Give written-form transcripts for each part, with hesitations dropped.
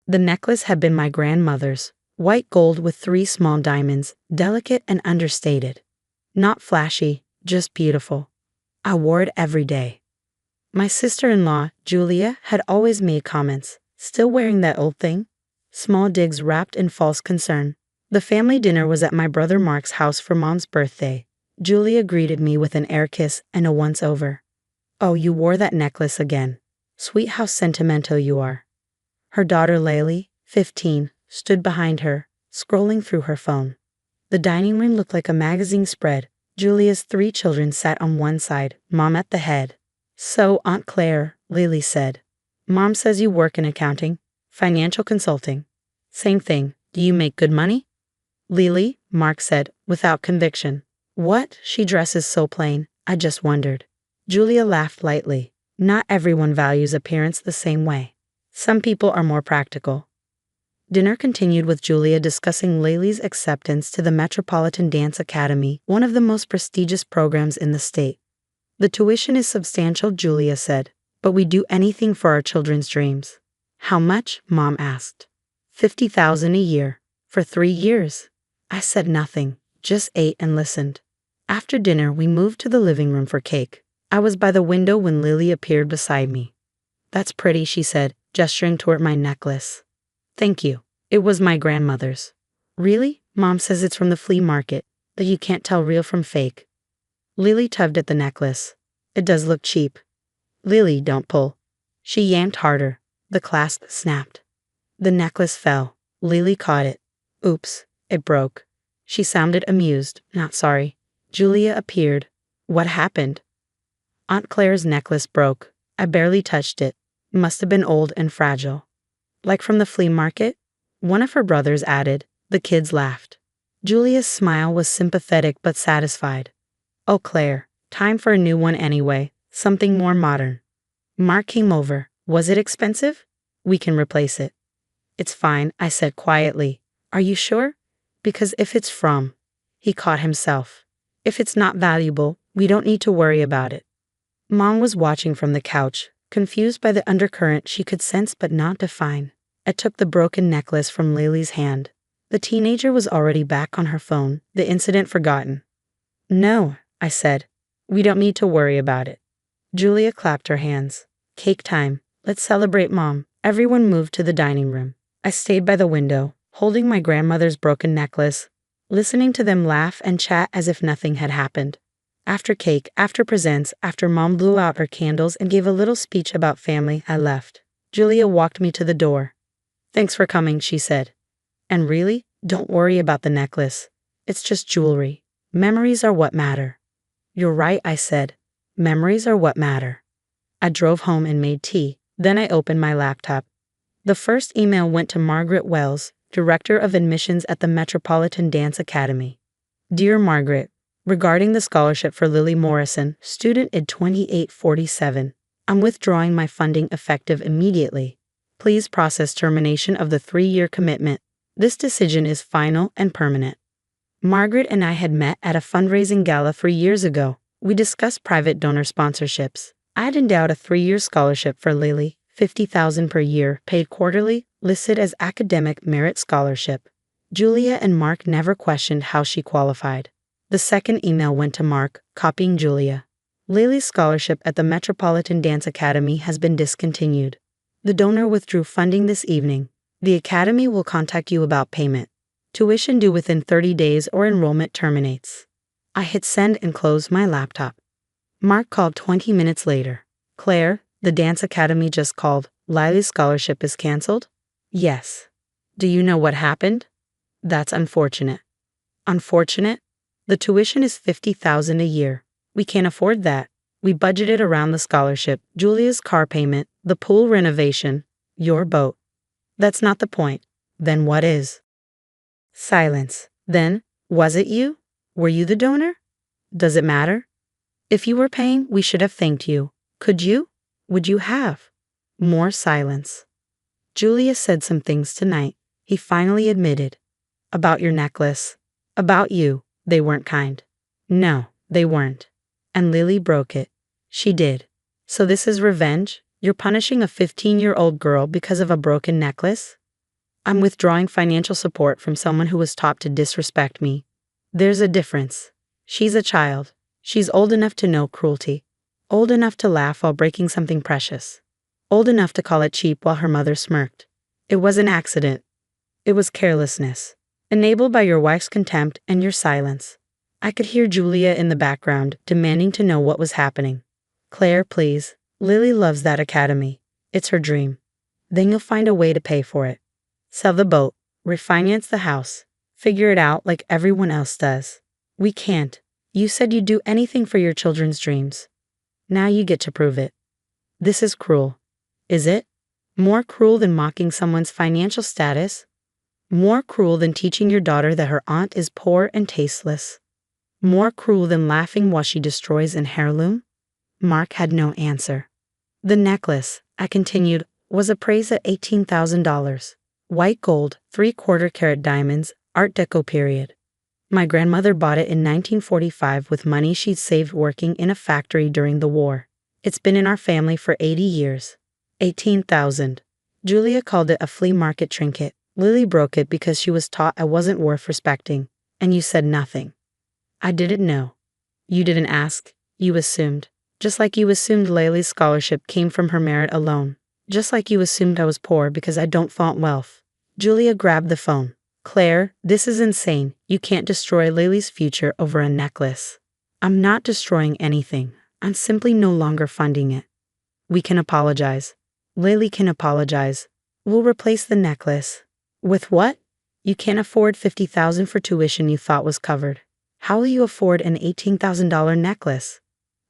The necklace had been my grandmother's, white gold with 3 small diamonds, delicate and understated. Not flashy, just beautiful. I wore it every day. My sister-in-law, Julia, had always made comments. Still wearing that old thing? Small digs wrapped in false concern. The family dinner was at my brother Mark's house for Mom's birthday. Julia greeted me with an air kiss and a once-over. "Oh, you wore that necklace again. Sweet how sentimental you are." Her daughter Laylee, 15, stood behind her, scrolling through her phone. The dining room looked like a magazine spread. Julia's 3 children sat on one side, Mom at the head. "So, Aunt Claire," Lily said. "Mom says you work in accounting, financial consulting. Same thing. Do you make good money?" "Lily," Mark said, without conviction. "What? She dresses so plain. I just wondered." Julia laughed lightly. "Not everyone values appearance the same way. Some people are more practical." Dinner continued with Julia discussing Laylee's acceptance to the Metropolitan Dance Academy, one of the most prestigious programs in the state. "The tuition is substantial," Julia said, "but we do anything for our children's dreams." "How much?" Mom asked. $50,000 a year. For 3 years." I said nothing, just ate and listened. After dinner, we moved to the living room for cake. I was by the window when Lily appeared beside me. "That's pretty," she said, gesturing toward my necklace. "Thank you. It was my grandmother's." "Really? Mom says it's from the flea market, that you can't tell real from fake." Lily tugged at the necklace. "It does look cheap." "Lily, don't pull." She yanked harder. The clasp snapped. The necklace fell. Lily caught it. "Oops, it broke." She sounded amused, not sorry. Julia appeared. "What happened?" "Aunt Claire's necklace broke. I barely touched it. Must have been old and fragile." "Like from the flea market?" one of her brothers added. The kids laughed. Julia's smile was sympathetic but satisfied. "Oh, Claire, time for a new one anyway, something more modern." Mark came over. "Was it expensive?" "We can replace it." "It's fine," I said quietly. "Are you sure? Because if it's from..." He caught himself. "If it's not valuable, we don't need to worry about it." Mom was watching from the couch, confused by the undercurrent she could sense but not define. I took the broken necklace from Lily's hand. The teenager was already back on her phone, the incident forgotten. "No," I said. "We don't need to worry about it." Julia clapped her hands. "Cake time. Let's celebrate Mom." Everyone moved to the dining room. I stayed by the window, holding my grandmother's broken necklace, listening to them laugh and chat as if nothing had happened. After cake, after presents, after Mom blew out her candles and gave a little speech about family, I left. Julia walked me to the door. "Thanks for coming," she said. "And really, don't worry about the necklace. It's just jewelry. Memories are what matter." "You're right," I said. "Memories are what matter." I drove home and made tea. Then I opened my laptop. The first email went to Margaret Wells, Director of Admissions at the Metropolitan Dance Academy. "Dear Margaret, regarding the scholarship for Lily Morrison, student ID 2847, I'm withdrawing my funding effective immediately. Please process termination of the 3-year commitment. This decision is final and permanent." Margaret and I had met at a fundraising gala 3 years ago. We discussed private donor sponsorships. I had endowed a 3-year scholarship for Lily, $50,000 per year, paid quarterly, listed as academic merit scholarship. Julia and Mark never questioned how she qualified. The second email went to Mark, copying Julia. "Lily's scholarship at the Metropolitan Dance Academy has been discontinued. The donor withdrew funding this evening. The Academy will contact you about payment. Tuition due within 30 days or enrollment terminates." I hit send and closed my laptop. Mark called 20 minutes later. "Claire, the Dance Academy just called. Lily's scholarship is canceled?" "Yes." "Do you know what happened?" "That's unfortunate." "Unfortunate? The tuition is $50,000 a year. We can't afford that. We budgeted around the scholarship, Julia's car payment, the pool renovation, your boat." "That's not the point." "Then what is?" Silence. "Then, was it you? Were you the donor? Does it matter? If you were paying, we should have thanked you. Could you? Would you have?" More silence. "Julia said some things tonight," he finally admitted. "About your necklace. About you. They weren't kind." "No, they weren't." "And Lily broke it." "She did. So this is revenge? You're punishing a 15-year-old girl because of a broken necklace?" I'm withdrawing financial support from someone who was taught to disrespect me. There's a difference. She's a child. She's old enough to know cruelty. Old enough to laugh while breaking something precious. Old enough to call it cheap while her mother smirked. It was an accident. It was carelessness, enabled by your wife's contempt and your silence. I could hear Julia in the background, demanding to know what was happening. Claire, please. Lily loves that academy. It's her dream. Then you'll find a way to pay for it. Sell the boat, refinance the house, figure it out like everyone else does. We can't. You said you'd do anything for your children's dreams. Now you get to prove it. This is cruel. Is it? More cruel than mocking someone's financial status? More cruel than teaching your daughter that her aunt is poor and tasteless? More cruel than laughing while she destroys an heirloom? Mark had no answer. The necklace, I continued, was appraised at $18,000. White gold, 3/4 carat diamonds, Art Deco period. My grandmother bought it in 1945 with money she'd saved working in a factory during the war. It's been in our family for 80 years. 18,000. Julia called it a flea market trinket. Lily broke it because she was taught I wasn't worth respecting. And you said nothing. I didn't know. You didn't ask. You assumed. Just like you assumed Lily's scholarship came from her merit alone. Just like you assumed I was poor because I don't flaunt wealth. Julia grabbed the phone. Claire, this is insane. You can't destroy Lily's future over a necklace. I'm not destroying anything. I'm simply no longer funding it. We can apologize. Lily can apologize. We'll replace the necklace. With what? You can't afford $50,000 for tuition you thought was covered. How will you afford an $18,000 necklace?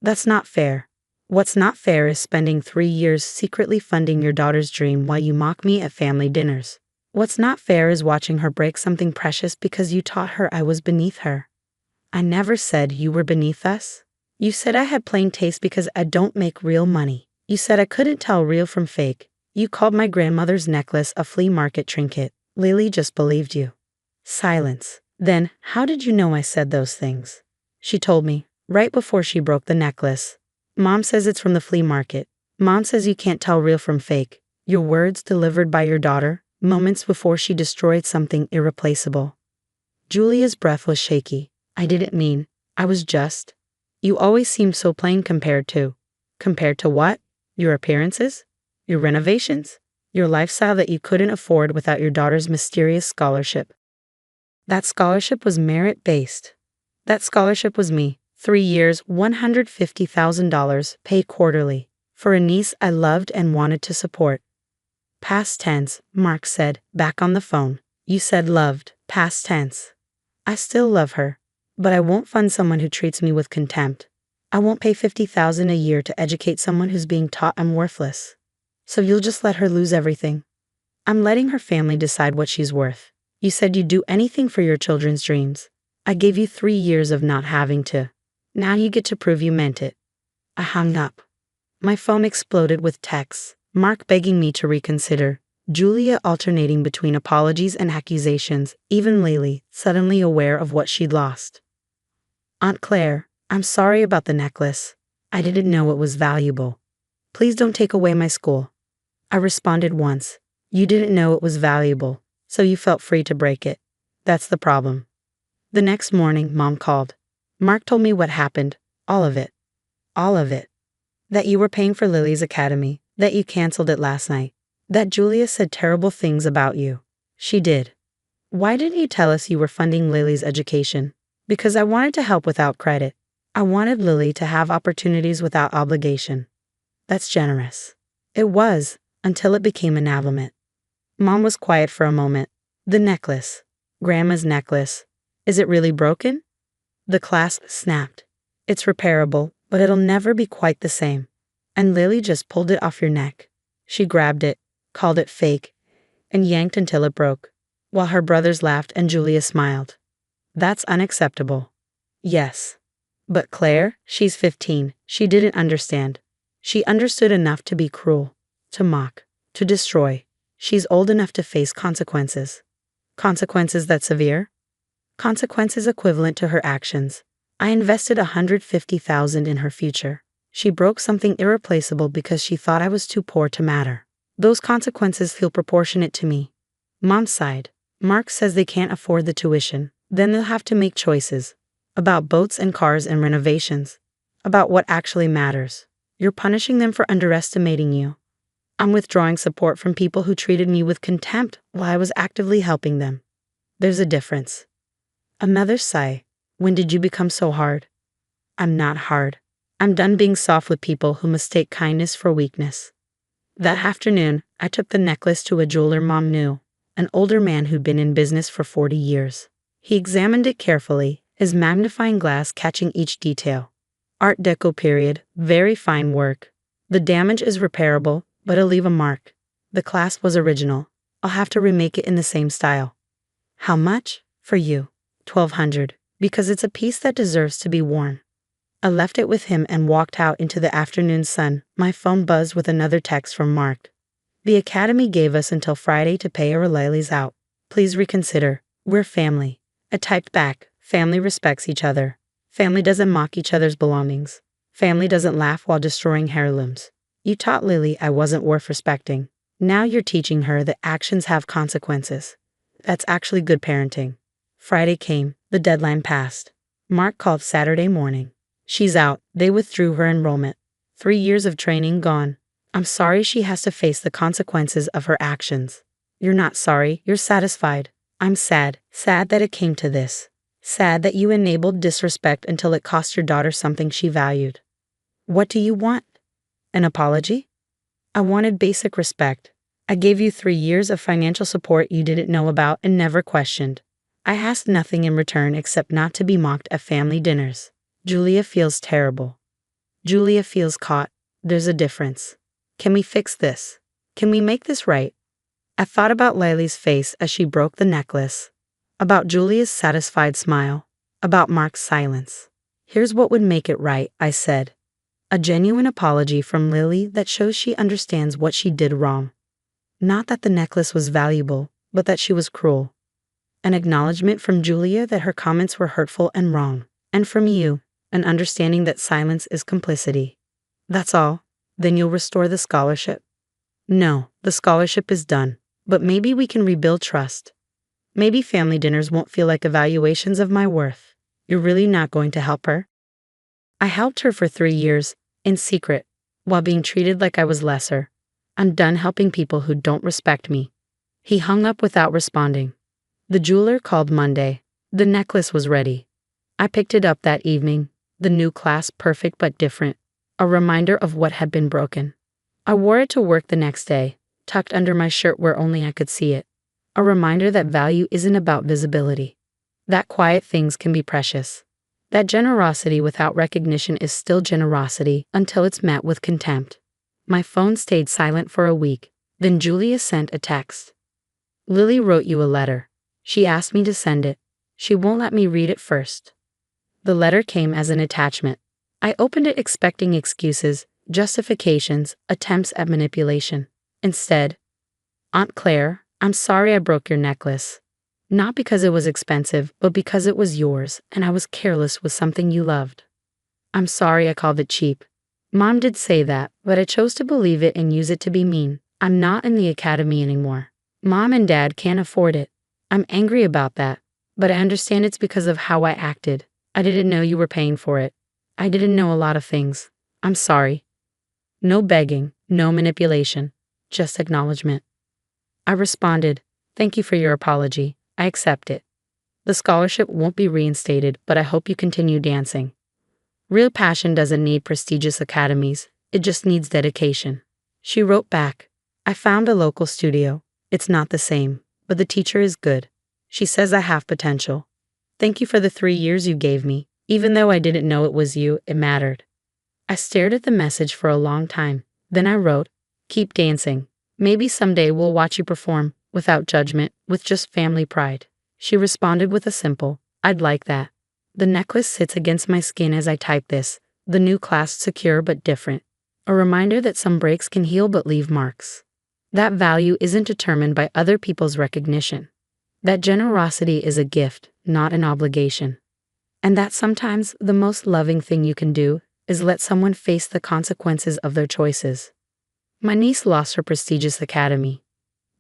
That's not fair. What's not fair is spending 3 years secretly funding your daughter's dream while you mock me at family dinners. What's not fair is watching her break something precious because you taught her I was beneath her. I never said you were beneath us. You said I had plain taste because I don't make real money. You said I couldn't tell real from fake. You called my grandmother's necklace a flea market trinket. Lily just believed you. Silence. Then, how did you know I said those things? She told me, right before she broke the necklace. Mom says it's from the flea market. Mom says you can't tell real from fake. Your words delivered by your daughter, moments before she destroyed something irreplaceable. Julia's breath was shaky. I didn't mean. I was just. You always seemed so plain compared to. Compared to what? Your appearances? Your renovations? Your lifestyle that you couldn't afford without your daughter's mysterious scholarship. That scholarship was merit-based. That scholarship was me. 3 years, $150,000, paid quarterly, for a niece I loved and wanted to support. Past tense, Mark said, back on the phone. You said loved, past tense. I still love her, but I won't fund someone who treats me with contempt. I won't pay $50,000 a year to educate someone who's being taught I'm worthless. So you'll just let her lose everything? I'm letting her family decide what she's worth. You said you'd do anything for your children's dreams. I gave you 3 years of not having to. Now you get to prove you meant it. I hung up. My phone exploded with texts, Mark begging me to reconsider, Julia alternating between apologies and accusations, even Lily, suddenly aware of what she'd lost. Aunt Claire, I'm sorry about the necklace. I didn't know it was valuable. Please don't take away my school. I responded once. You didn't know it was valuable, so you felt free to break it. That's the problem. The next morning, Mom called. Mark told me what happened. All of it. All of it. That you were paying for Lily's academy. That you canceled it last night. That Julia said terrible things about you. She did. Why didn't you tell us you were funding Lily's education? Because I wanted to help without credit. I wanted Lily to have opportunities without obligation. That's generous. It was, until it became an avament. Mom was quiet for a moment. The necklace. Grandma's necklace. Is it really broken? The clasp snapped. It's repairable, but it'll never be quite the same. And Lily just pulled it off your neck. She grabbed it, called it fake, and yanked until it broke, while her brothers laughed and Julia smiled. That's unacceptable. Yes. But Claire, she's 15. She didn't understand. She understood enough to be cruel, to mock, to destroy. She's old enough to face consequences. Consequences that severe? Consequences equivalent to her actions. I invested $150,000 in her future. She broke something irreplaceable because she thought I was too poor to matter. Those consequences feel proportionate to me. Mom sighed. Mark says they can't afford the tuition. Then they'll have to make choices. About boats and cars and renovations. About what actually matters. You're punishing them for underestimating you. I'm withdrawing support from people who treated me with contempt while I was actively helping them. There's a difference. Another sigh. When did you become so hard? I'm not hard. I'm done being soft with people who mistake kindness for weakness. That afternoon, I took the necklace to a jeweler Mom knew, an older man who'd been in business for 40 years. He examined it carefully, his magnifying glass catching each detail. Art Deco period, very fine work. The damage is repairable, but it'll leave a mark. The clasp was original. I'll have to remake it in the same style. How much? For you. $1,200, because it's a piece that deserves to be worn. I left it with him and walked out into the afternoon sun. My phone buzzed with another text from Mark. The academy gave us until Friday to pay our Lily's out. Please reconsider. We're family. I typed back. Family respects each other. Family doesn't mock each other's belongings. Family doesn't laugh while destroying heirlooms. You taught Lily I wasn't worth respecting. Now you're teaching her that actions have consequences. That's actually good parenting. Friday came. The deadline passed. Mark called Saturday morning. She's out. They withdrew her enrollment. 3 years of training gone. I'm sorry she has to face the consequences of her actions. You're not sorry. You're satisfied. I'm sad. Sad that it came to this. Sad that you enabled disrespect until it cost your daughter something she valued. What do you want? An apology? I wanted basic respect. I gave you 3 years of financial support you didn't know about and never questioned. I asked nothing in return except not to be mocked at family dinners. Julia feels terrible. Julia feels caught. There's a difference. Can we fix this? Can we make this right? I thought about Lily's face as she broke the necklace. About Julia's satisfied smile. About Mark's silence. Here's what would make it right, I said. A genuine apology from Lily that shows she understands what she did wrong. Not that the necklace was valuable, but that she was cruel. An acknowledgement from Julia that her comments were hurtful and wrong. And from you, an understanding that silence is complicity. That's all. Then you'll restore the scholarship? No, the scholarship is done. But maybe we can rebuild trust. Maybe family dinners won't feel like evaluations of my worth. You're really not going to help her? I helped her for 3 years, in secret, while being treated like I was lesser. I'm done helping people who don't respect me. He hung up without responding. The jeweler called Monday. The necklace was ready. I picked it up that evening. The new clasp perfect but different. A reminder of what had been broken. I wore it to work the next day, tucked under my shirt where only I could see it. A reminder that value isn't about visibility. That quiet things can be precious. That generosity without recognition is still generosity until it's met with contempt. My phone stayed silent for a week. Then Julia sent a text. Lily wrote you a letter. She asked me to send it. She won't let me read it first. The letter came as an attachment. I opened it expecting excuses, justifications, attempts at manipulation. Instead, Aunt Claire, I'm sorry I broke your necklace. Not because it was expensive, but because it was yours, and I was careless with something you loved. I'm sorry I called it cheap. Mom did say that, but I chose to believe it and use it to be mean. I'm not in the academy anymore. Mom and Dad can't afford it. I'm angry about that, but I understand it's because of how I acted. I didn't know you were paying for it. I didn't know a lot of things. I'm sorry. No begging, no manipulation, just acknowledgement. I responded, thank you for your apology. I accept it. The scholarship won't be reinstated, but I hope you continue dancing. Real passion doesn't need prestigious academies. It just needs dedication. She wrote back, I found a local studio. It's not the same, but the teacher is good. She says I have potential. Thank you for the 3 years you gave me. Even though I didn't know it was you, it mattered. I stared at the message for a long time. Then I wrote, keep dancing. Maybe someday we'll watch you perform, without judgment, with just family pride. She responded with a simple, I'd like that. The necklace sits against my skin as I type this, the new clasp secure but different. A reminder that some breaks can heal but leave marks. That value isn't determined by other people's recognition. That generosity is a gift, not an obligation. And that sometimes the most loving thing you can do is let someone face the consequences of their choices. My niece lost her prestigious academy.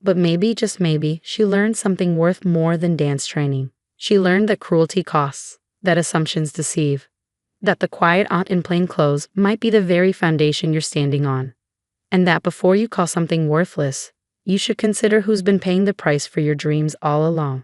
But maybe, just maybe, she learned something worth more than dance training. She learned that cruelty costs, that assumptions deceive, that the quiet aunt in plain clothes might be the very foundation you're standing on, and that before you call something worthless, you should consider who's been paying the price for your dreams all along.